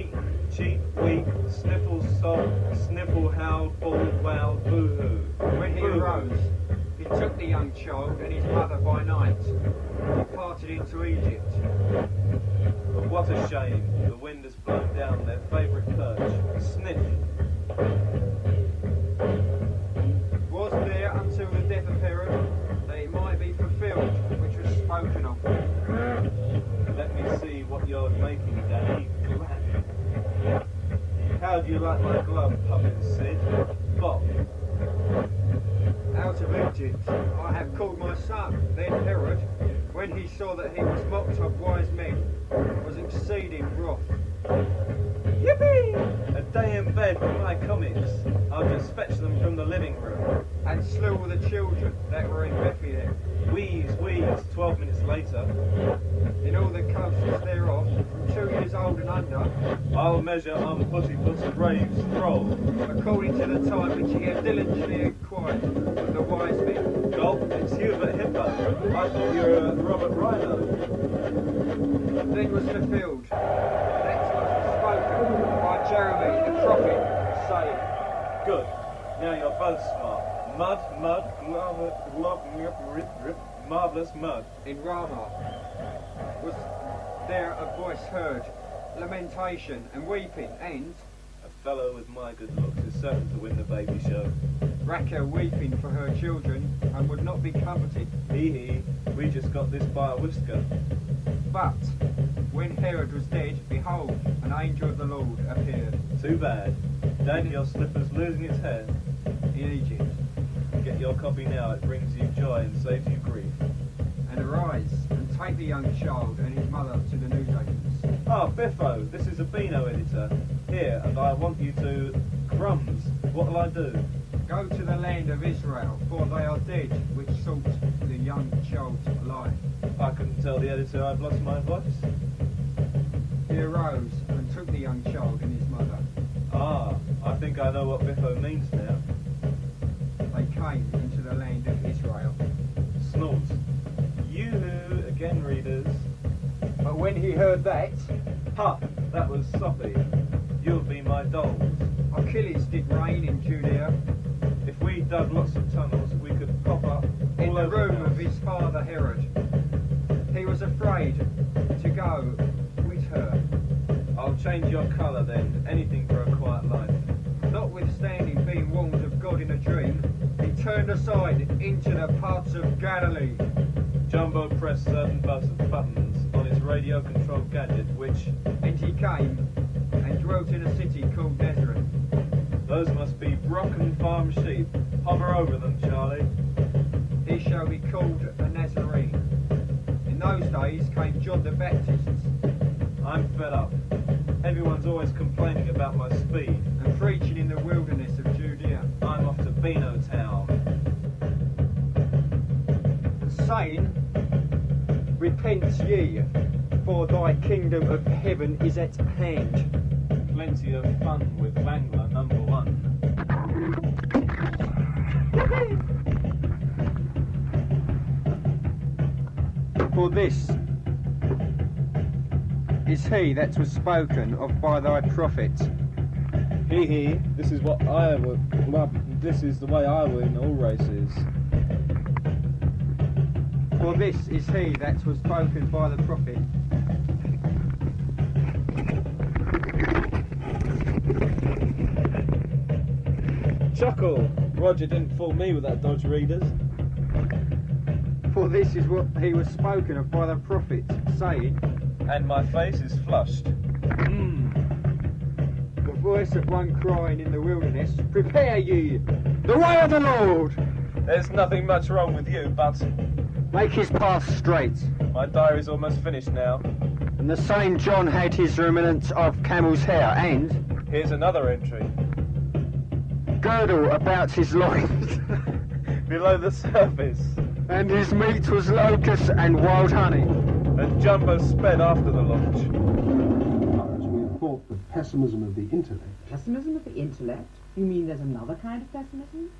Beaten, cheat, weak, sniffle, sob, sniffle, howled, bawled, wowed, boo-hoo. When he arose, he took the young child and his mother by night, and departed into Egypt. But what a shame, the wind has blown down their favourite perch. Sniff. Was there until the death of Herod that it might be fulfilled which was spoken of. Let me see what you're making, Daddy. Glad. How do you like my glove, puppet Sid? Bob. Out of Egypt I have called my son. Then Herod, when he saw that he was mocked of wise men, was exceeding wroth. Yippee! A day in bed for my comics. I'll just fetch them from the living room. And slew all the children that were in Bethlehem. Wheeze, wheeze, 12 minutes later. In all the coasts thereof, from 2 years old and under, I'll measure on Pussyfoot's brave stroll. according to the time which he had diligently acquired of the wise men. Gulp, it's Hubert Hippo. I thought you were Robert Rhino. Then was fulfilled that was spoken by Jeremy the prophet, saying, Good. Now you're both smart. Mud, marvellous mud. in Ramah was there a voice heard, lamentation and weeping, and A fellow with my good looks is certain to win the baby show. Rachel weeping for her children, and would not be comforted. Hee, we just got this by a whisker. But when Herod was dead, behold, an angel of the Lord appeared Too bad. Dang, your slipper's losing its hair. in Egypt. Get your copy now, it brings you joy and saves you grief. And arise, and take the young child and his mother to the newsagents. Ah, Biffo, this is a Beano editor. Here, and I want you to... Crumbs, what'll I do? Go to the land of Israel, for they are dead which sought the young child's life. I couldn't tell the editor I've lost my voice. He arose and took the young child and his mother. Ah, I think I know what Biffo means now. They came into the land of Israel. Snort. Yoo-hoo, again readers. But when he heard that, Ha, that was soppy. You'll be my dolls. Achilles did reign in Judea, If we dug lots of tunnels, we could pop up in all the over room house. of his father Herod. He was afraid to go with her, I'll change your colour then, anything for a quiet life. notwithstanding being warned of God in a dream. He turned aside into the parts of Galilee. Jumbo pressed certain buttons on his radio-controlled gadget, which... And he came and dwelt in a city called Nazareth. Those must be Brocken Farm sheep. Hover over them, Charlie. He shall be called a Nazarene. In those days came John the Baptist, I'm fed up. Everyone's always complaining about my speed. and preaching in the wilderness of Judea, I'm off to Beano Town. and saying, Repent ye, for thy kingdom of heaven is at hand. Plenty of fun with Wangler #1. For this is he that was spoken of by thy prophet. Hee, this is what I would... Well, this is the way I win all races. For this is he that was spoken by the prophet. Chuckle! Roger didn't fool me with that dodge readers. For this is what he was spoken of by the prophet, saying, And my face is flushed. The voice of one crying in the wilderness, Prepare ye the way of the Lord! There's nothing much wrong with you, but... Make his path straight. My diary's almost finished now. And the same John had his remnant of camel's hair, and Here's another entry. girdle about his loins, Below the surface. and his meat was locusts and wild honey. And Jumbo sped after the launch. As we have thought the pessimism of the intellect. Pessimism of the intellect? You mean there's another kind of pessimism?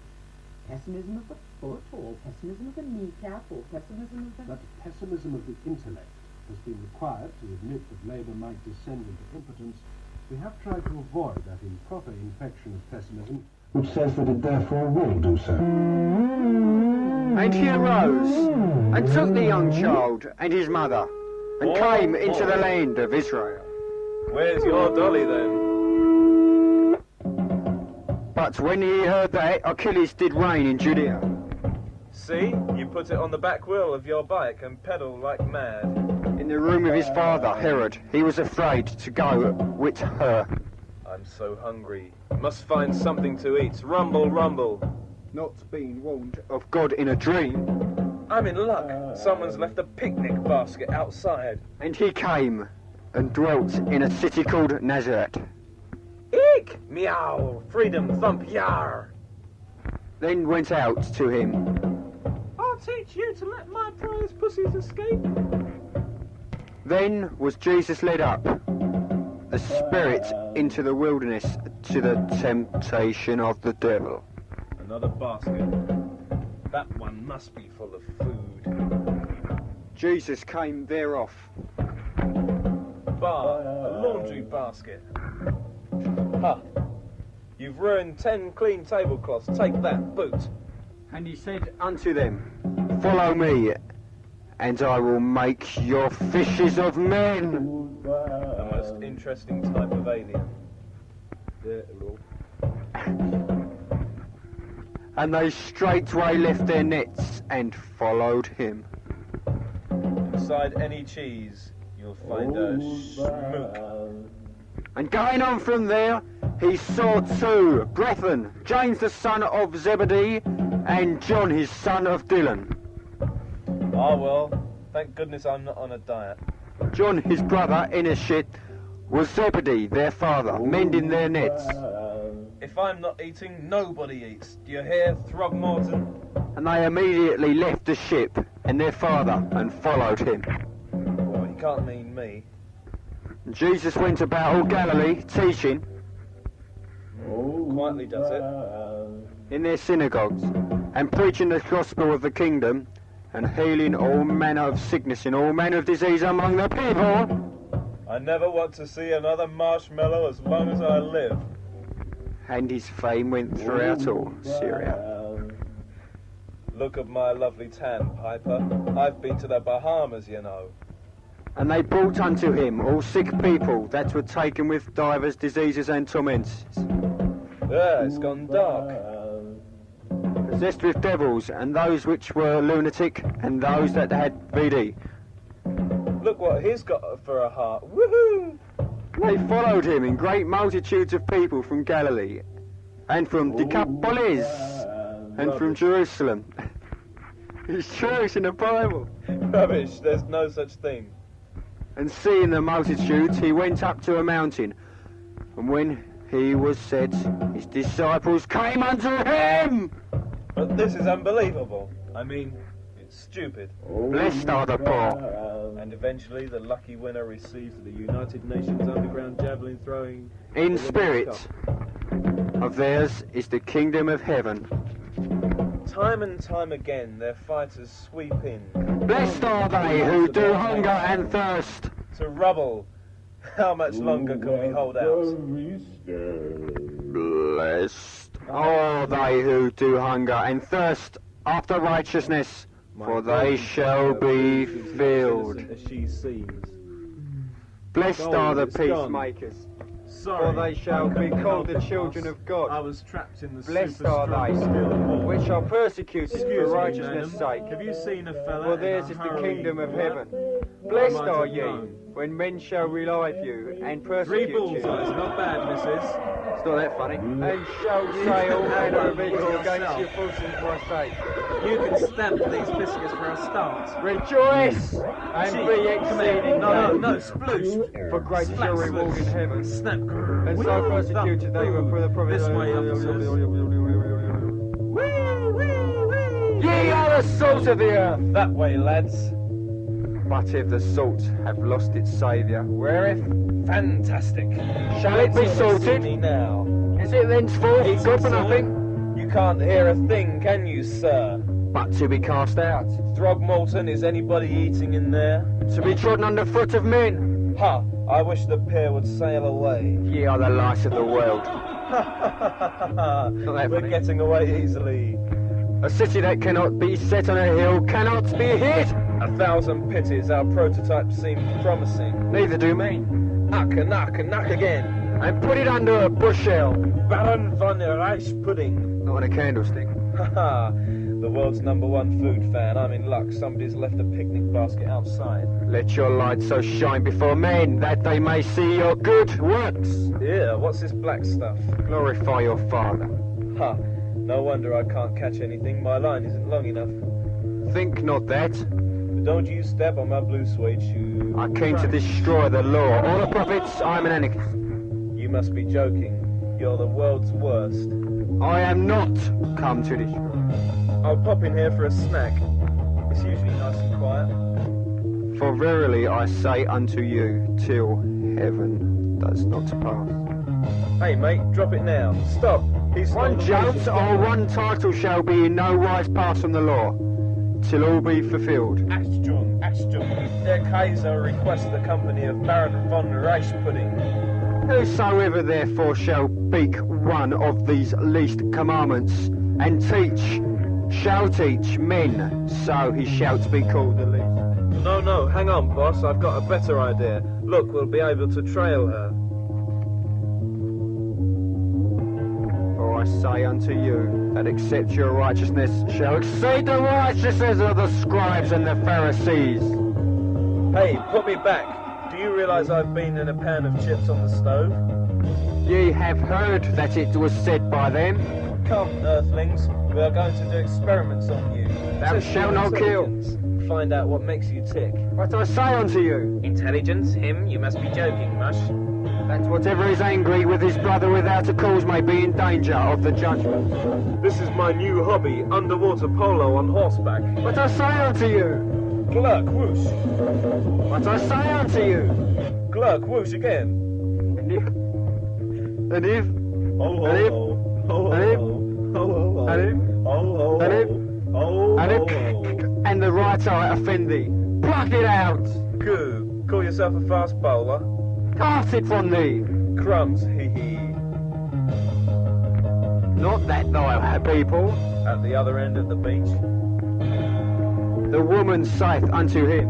Pessimism of the foot, or pessimism of the kneecap, or pessimism of the... That pessimism of the intellect has been required to admit that Labour might descend into impotence We have tried to avoid that improper infection of pessimism, which says that it therefore will do so. And he arose, and took the young child and his mother, and came into the land of Israel. Where's your dolly then? But when he heard that Achilles did reign in Judea, See, you put it on the back wheel of your bike and pedal like mad. in the room of his father Herod, he was afraid to go with her. I'm so hungry. Must find something to eat. Rumble, rumble. Not being warned of God in a dream, I'm in luck. Someone's left a picnic basket outside. and he came and dwelt in a city called Nazareth. Eek! Meow! Freedom, thump, yar! Then went out to him. I'll teach you to let my prize pussies escape. Then was Jesus led up, a spirit, into the wilderness to the temptation of the devil. Another basket. That one must be full of food. Jesus came thereof, Bar, a laundry basket. Ha! You've ruined 10 clean tablecloths. Take that, boot. and he said unto them, Follow me, and I will make your fishes of men. The most interesting type of alien. And they straightway left their nets and followed him. Inside any cheese, you'll find a schmook. And going on from there, he saw two brethren, James the son of Zebedee, and John his son of Dylan. Ah well, thank goodness I'm not on a diet. John his brother in a ship was Zebedee their father, mending their nets. If I'm not eating, nobody eats. Do you hear, Throgmorton? And they immediately left the ship and their father and followed him. Well, he can't mean me. And Jesus went about all Galilee, teaching Quietly does it. in their synagogues, and preaching the gospel of the kingdom, and healing all manner of sickness and all manner of disease among the people. I never want to see another marshmallow as long as I live. And his fame went throughout all Syria. Look at my lovely tan, Piper. I've been to the Bahamas, you know. And they brought unto him all sick people that were taken with divers diseases and torments, Yeah, it's gone dark. possessed with devils, and those which were lunatic, and those that had VD. Look what he's got for a heart. Woohoo! They followed him in great multitudes of people from Galilee, and from Decapolis, and from Jerusalem. It's true, it's in the Bible. Rubbish, there's no such thing. And seeing the multitudes, he went up to a mountain. And when he was set, his disciples came unto him. But this is unbelievable. I mean, it's stupid. Blessed are the poor. And eventually the lucky winner receives the United Nations underground javelin throwing. In Olympic spirit, Cup. of theirs is the kingdom of heaven. Time and time again, their fighters sweep in. Blessed are they who do hunger and thirst. To rubble. How much longer can we hold out? Blessed are they who do hunger and thirst after righteousness, for they shall be filled. As she seems. Blessed are the It's gone. peacemakers, Sorry, for they shall I be couldn't called help the it, children boss. of God. I was trapped in the Blessed super are they strong steel wall. which are persecuted Excuse for me, righteousness' madam. sake, Have you seen a fella for in theirs a is the hurry? kingdom of What? heaven. Blessed might are have ye known. when men shall revive you and 3 persecute you. bullseyes, not bad, missus. It's not that funny. And shall say all manner of evil against you falsely for my sake. You can stamp these biscuits for a start. Rejoice and be exceeding No, glad, sploosh. for great is your reward in heaven. Snap. And so persecuted they were for the prophet. This way, officers. Ye are the salt of the earth. That way, lads. But if the salt have lost its saviour, wherewith Fantastic. shall it be See salted? me now. Is it thenceforth Eating, good for sir? nothing, You can't hear a thing, can you, sir? but to be cast out, Throgmorton, is anybody eating in there? to be trodden under foot of men? Ha! I wish the pair would sail away. Ye are the light of the world. We're funny. getting away easily. A city that cannot be set on a hill cannot be hid. 1,000 pities, our prototype seemed promising. Neither do me. Knock and knock and knock again. And put it under a bushel. Baron von Rice pudding. Not on a candlestick. Haha, the world's #1 food fan. I'm in luck. Somebody's left a picnic basket outside. Let your light so shine before men that they may see your good works. Yeah, what's this black stuff? Glorify your Father. Ha, no wonder I can't catch anything. My line isn't long enough. Think not that. But don't you step on my blue suede shoe. I came to destroy the law. All the prophets, I'm an anarchist. You must be joking. You're the world's worst. I am not come to destroy. I'll pop in here for a snack. It's usually nice and quiet. For verily I say unto you, till heaven does not pass. Hey mate, drop it now. Stop. He's One jot or one title shall be in no wise passed from the law, till all be fulfilled. Ashton. Der Kaiser requests the company of Baron von Rice pudding. Whosoever therefore shall speak one of these least commandments, and shall teach men, so he shall be called the least. No, hang on, boss. I've got a better idea. Look, we'll be able to trail her. For I say unto you, that except your righteousness shall exceed the righteousness of the scribes and the Pharisees. Hey, put me back. Do you realise I've been in a pan of chips on the stove? Ye have heard that it was said by them, Come, earthlings. We are going to do experiments on you. Thou Test shalt your not kill. intelligence. Find out what makes you tick. What I say unto you, Intelligence? Him? You must be joking, Mush. that whatever is angry with his brother without a cause may be in danger of the judgment. This is my new hobby, underwater polo on horseback. What I say unto you, Glurk, whoosh. what I say unto you, Glurk, whoosh again. and if, Ho, ho, And if- ho. Ho, ho, and if- ho. Ho, ho, ho. and if, Ho, ho, and if- ho. Ho, and ho, if, ho. and the right eye offend thee, pluck it out, Goo. Call yourself a fast bowler? cast it from thee. Crumbs, hee hee. Not that thy people, At the other end of the beach. the woman saith unto him,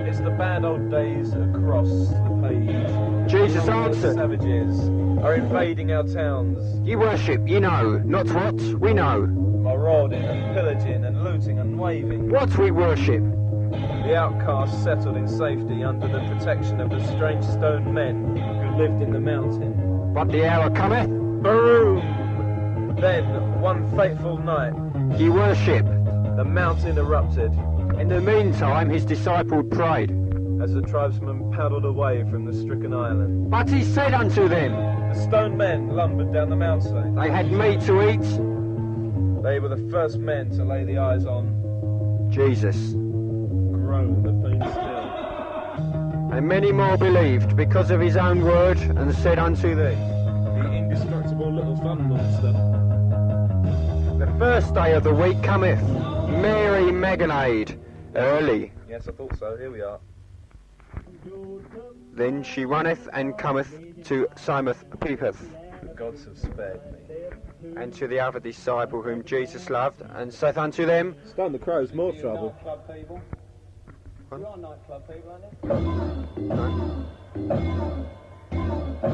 It's the bad old days across the page. Jesus The answered, savages are invading our towns, ye worship, ye know, not what we know, marauding and pillaging and looting and waving. what we worship. The outcasts settled in safety under the protection of the strange stone men who lived in the mountain. But the hour cometh, Boom! Then, one fateful night, ye worship. the mountain erupted In the meantime his disciple prayed. as the tribesmen paddled away from the stricken island. But he said unto them, The stone men lumbered down the mountainside. they had meat to eat. They were the first men to lay the eyes on. Jesus. Groan the pain still. And many more believed because of his own word, and said unto thee, The indestructible little fun monster. the first day of the week cometh, Mary Magdalene, early. Yes, I thought so. Here we are. Then she runneth and cometh to Simon Peter, The gods have spared me. and to the other disciple whom Jesus loved, and saith unto them, Stone the Crow's more trouble.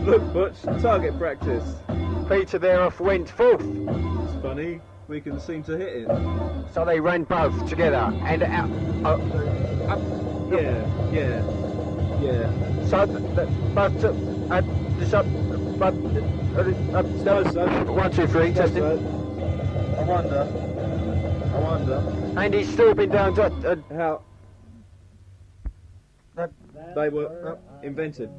Look, Butch, target practice. Peter thereof went forth. It's funny, we can seem to hit it. So they ran both together, and out. Yeah. So but one, two, three, testing. I wonder. And he's still been down to How they were invented.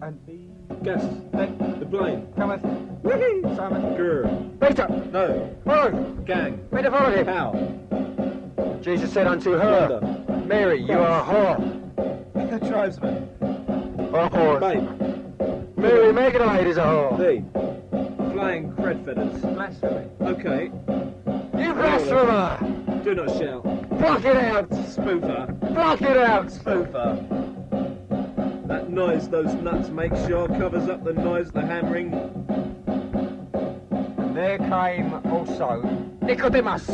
Guess. The plane. cometh Simon Grr. Peter. No. Follow. Gang. Peter followed him. How? Jesus said unto her, Mary, you are a whore. The tribesman. A whore. Babe. Mary Magdalene is a whore. The. Flying cred feathers. Blasphemy. Okay. You blasphemer! Do not shout. Pluck it out! Spoofer. Pluck it out! Spoofer. That noise those nuts make sure covers up the noise of the hammering. There came also Nicodemus,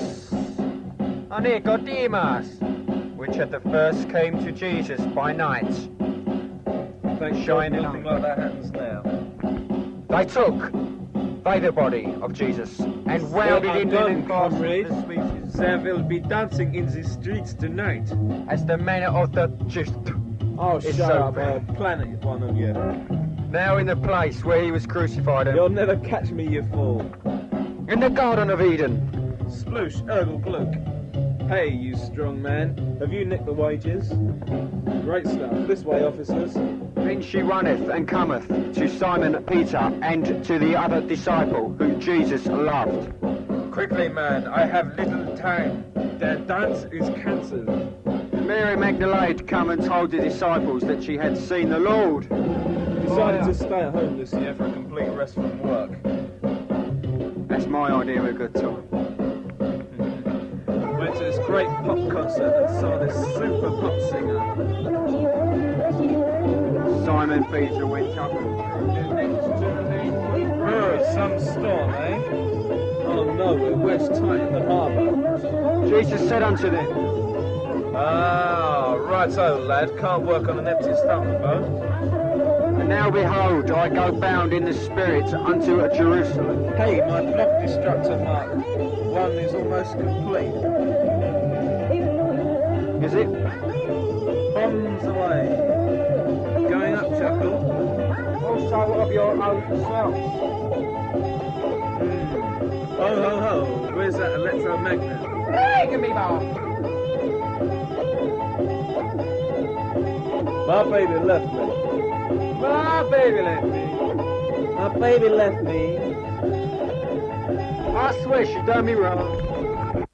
which at the first came to Jesus by night. Thank God Shining nothing on. like that happens now. They took the body of Jesus and wound it in linen cloths with the sweetest, There will be dancing in the streets tonight. as the manner of the just. Oh, It's shut so up, I'll bad. planet one on you. Now in the place where he was crucified, You'll never catch me, you fool. in the Garden of Eden. Sploosh, Urgle, Glook. Hey, you strong man, have you nicked the wages? Great stuff. This way, officers. Then she runneth and cometh to Simon Peter and to the other disciple who Jesus loved. Quickly, man, I have little time. Their dance is cancelled. Mary Magdalene come and told the disciples that she had seen the Lord. Decided to stay at home this year for a complete rest from work. That's my idea of a good time. Went to this great pop concert and saw this super pop singer. Simon Peter went up and Oh, some storm, eh? Oh no, we're wedged tight in the harbour. Jesus said unto them, Ah, right-o, lad. Can't work on an empty stomach, though. And now behold, I go bound in the Spirit unto Jerusalem. Hey, my block destructor mark. One is almost complete. Is it? Bombs away. Going up, Chuckle. Also of your own self. Ho, ho, ho. Where's that electromagnet? Hey, me bar. My baby left me. My baby left me. My baby left me. I swear she done me wrong.